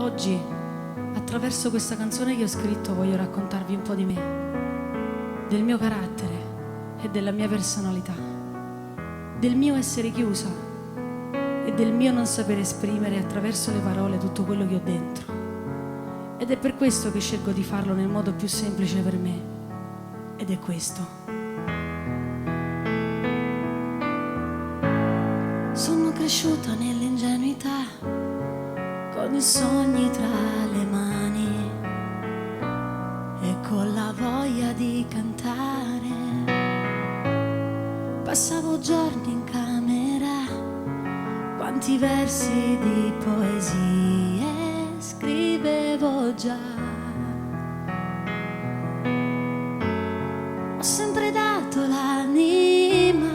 Oggi, attraverso questa canzone che ho scritto, voglio raccontarvi un po' di me, del mio carattere e della mia personalità, del mio essere chiusa e del mio non saper esprimere attraverso le parole tutto quello che ho dentro. Ed è per questo che scelgo di farlo nel modo più semplice per me, ed è questo. Sono cresciuta nell'ingenuità, con i sogni tra le mani e con la voglia di cantare. Passavo giorni in camera, quanti versi di poesie scrivevo già. Ho sempre dato l'anima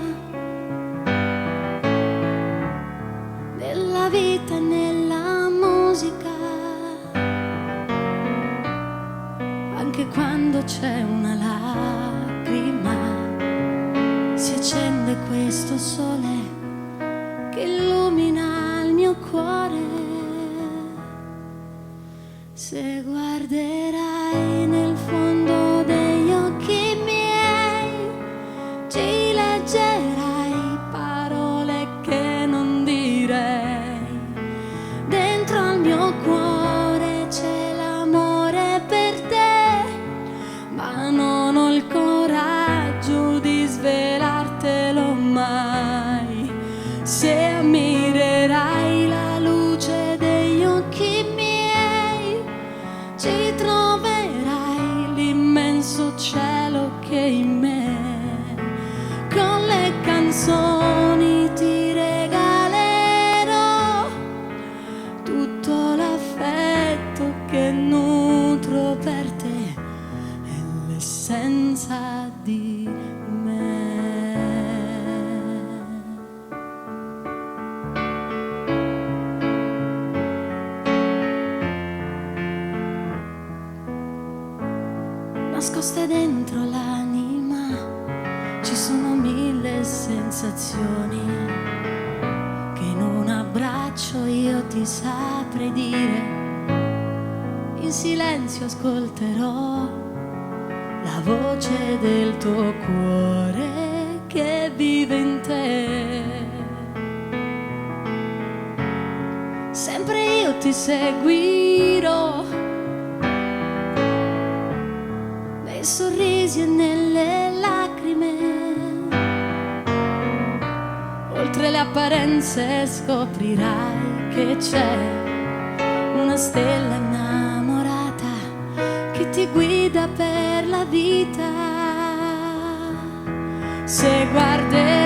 nella vita e nella musica, anche quando c'è una lacrima, si accende questo sole che illumina il mio cuore. Se guarderai nel fondo degli occhi miei, ci leggerai parole che non direi. Dentro al mio cuore c'è l'amore per te, ma non ho il coraggio di svelartelo mai. Se ammirerai la luce degli occhi miei, ci troverai l'immenso cielo che in me. Con le canzoni ti regalerò tutto l'affetto che nutro per te, è l'essenza di me. Nascoste dentro l'anima ci sono mille sensazioni che in un abbraccio io ti saprei dire. In silenzio ascolterò la voce del tuo cuore che vive in te. Sempre io ti seguirò nei sorrisi e nelle lacrime. Oltre le apparenze scoprirai che c'è una stella innamorata che ti guida per la vita. Se guarderai